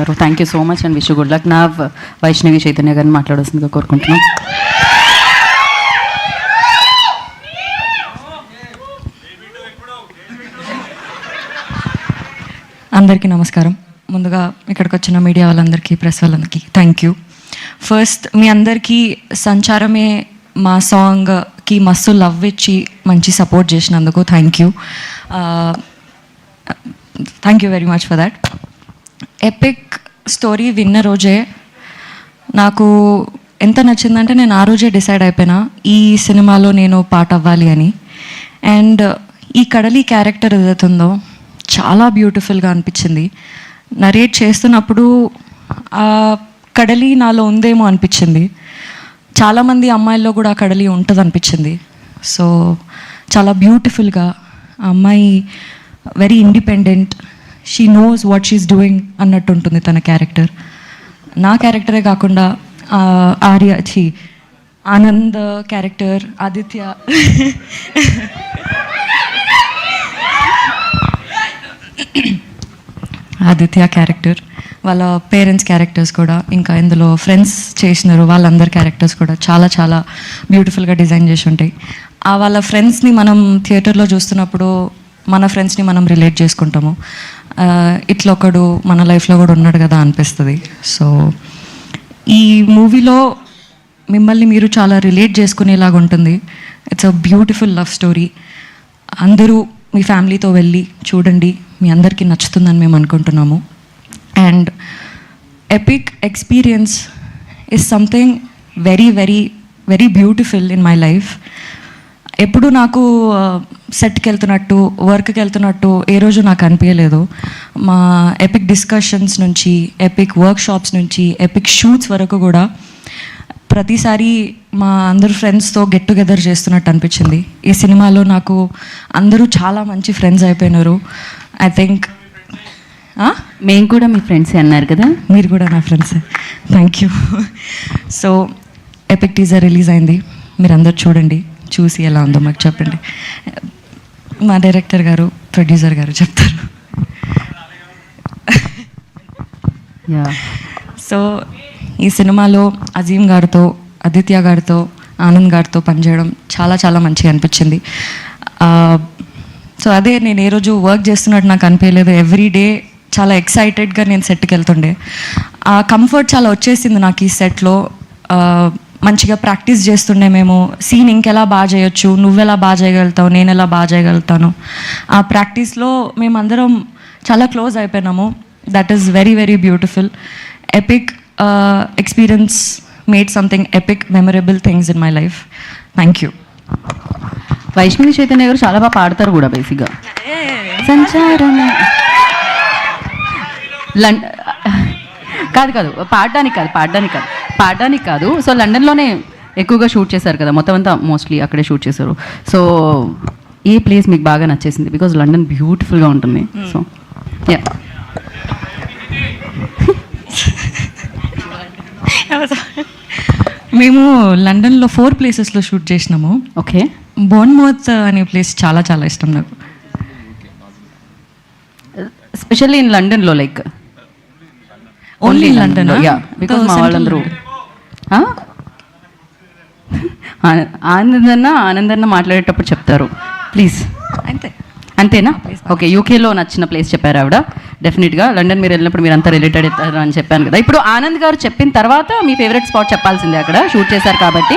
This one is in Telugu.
గారు. Thank you so much and wish good luck. నా వైష్ణవి చైతన్య గారిని మాట్లాడాల్సిందిగా కోరుకుంటున్నాం. అందరికీ నమస్కారం. ముందుగా ఇక్కడికి వచ్చిన మీడియా వాళ్ళందరికీ, ప్రెస్ వాళ్ళందరికీ థ్యాంక్ యూ. ఫస్ట్ మీ అందరికీ సంచారమే మా సాంగ్కి మస్తు లవ్ ఇచ్చి మంచి సపోర్ట్ చేసినందుకు thank you very much for that. Epic story విన్న రోజే నాకు ఎంత నచ్చిందంటే నేను ఆ రోజే డిసైడ్ అయిపోయినా ఈ సినిమాలో నేను పార్ట్ అవ్వాలి అని. అండ్ ఈ కడలి క్యారెక్టర్ ఏదైతుందో చాలా బ్యూటిఫుల్గా అనిపించింది. నరేట్ చేస్తున్నప్పుడు ఆ కడలి నాలో ఉందేమో అనిపించింది. చాలామంది అమ్మాయిల్లో కూడా ఆ కడలి ఉంటుంది అనిపించింది. సో చాలా బ్యూటిఫుల్గా ఆ అమ్మాయి very independent, she knows what she's doing అన్నట్టు ఉంటుంది తన క్యారెక్టర్. నా క్యారెక్టరే కాకుండా ఆనంద్ క్యారెక్టర్, ఆదిత్య క్యారెక్టర్, వాళ్ళ పేరెంట్స్ క్యారెక్టర్స్ కూడా, ఇంకా ఇందులో ఫ్రెండ్స్ చేసినారు వాళ్ళందరి క్యారెక్టర్స్ కూడా చాలా చాలా బ్యూటిఫుల్గా డిజైన్ చేసి ఉంటాయి. వాళ్ళ ఫ్రెండ్స్ని మనం థియేటర్లో చూస్తున్నప్పుడు మన ఫ్రెండ్స్ని మనం రిలేట్ చేసుకుంటాము. ఇట్లా ఒకడు మన లైఫ్లో కూడా ఉన్నాడు కదా అనిపిస్తుంది. సో ఈ మూవీలో మిమ్మల్ని మీరు చాలా రిలేట్ చేసుకునేలాగా ఉంటుంది. It's a beautiful love story. అందరూ మీ ఫ్యామిలీతో వెళ్ళి చూడండి, మీ అందరికీ నచ్చుతుందని మేము అనుకుంటున్నాము. And epic experience is something very very very beautiful in my life. ఎప్పుడు నాకు సెట్కి వెళ్తున్నట్టు, వర్క్కి వెళ్తున్నట్టు ఏ రోజు నాకు అనిపించలేదు. మా ఎపిక్ డిస్కషన్స్ నుంచి, ఎపిక్ వర్క్షాప్స్ నుంచి, ఎపిక్ షూట్స్ వరకు కూడా ప్రతిసారి మా అందరు ఫ్రెండ్స్తో గెట్ టుగెదర్ చేస్తున్నట్టు అనిపించింది. ఈ సినిమాలో నాకు అందరూ చాలా మంచి ఫ్రెండ్స్ అయిపోయినారు. ఐ థింక్ మేము కూడా మీ ఫ్రెండ్సే అన్నారు కదా. మీరు కూడా నా friends. Thank you. So epic teaser release అయింది, మీరు అందరు చూడండి, చూసి ఎలా ఉందో మాకు చెప్పండి. మా డైరెక్టర్ గారు, ప్రొడ్యూసర్ గారు చెప్తారు. సో ఈ సినిమాలో అజీమ్ గారితో, ఆదిత్య గారితో, ఆనంద్ గారితో పనిచేయడం చాలా చాలా మంచిగా అనిపించింది. సో అదే నేను ఏ రోజు వర్క్ చేస్తున్నట్టు నాకు అనిపించలేదు. ఎవ్రీ డే చాలా ఎక్సైటెడ్గా నేను సెట్కి వెళ్తుండే. ఆ కంఫర్ట్ చాలా వచ్చేసింది నాకు ఈ సెట్లో. మంచిగా ప్రాక్టీస్ చేస్తుండే మేము. సీన్ ఇంకెలా బాగా చేయొచ్చు, నువ్వెలా బాగా చేయగలుగుతావు, నేను ఎలా బాగా చేయగలుగుతాను. ఆ ప్రాక్టీస్లో మేమందరం చాలా క్లోజ్ అయిపోయినాము. That is very very beautiful. Epic experience made something epic memorable things in my life. Thank you. Vaishnavi Chaitanya garu చాలా బాగా పాడతారు కూడా బేసిక్గా. సంచారం కాదు పాడడానికి కాదు. సో లండన్లోనే ఎక్కువగా షూట్ చేశారు కదా, మొత్తం అంతా మోస్ట్లీ అక్కడే షూట్ చేశారు. సో ఏ ప్లేస్ మీకు బాగా నచ్చేసింది? బికాజ్ లండన్ బ్యూటిఫుల్గా ఉంటుంది. సో యా, మేము లండన్లో 4 ప్లేసెస్లో షూట్ చేసినాము. ఓకే. బోర్న్మౌత్ అనే ప్లేస్ చాలా చాలా ఇష్టం నాకు. ఎస్పెషల్లీ ఇన్ లండన్లో, like only London. Yeah, because మా వాళ్ళందరూ ఆనందన్న మాట్లాడేటప్పుడు చెప్తారు. ప్లీజ్. అంతేనా? ఓకే. యూకేలో నచ్చిన ప్లేస్ చెప్పారు ఆవిడ. డెఫినెట్గా లండన్ మీరు వెళ్ళినప్పుడు మీరు అంతా రిలేటెడ్ అవుతారు అని చెప్పాను కదా. ఇప్పుడు ఆనంద్ గారు చెప్పిన తర్వాత మీ ఫేవరెట్ స్పాట్ చెప్పాల్సిందే, అక్కడ షూట్ చేశారు కాబట్టి.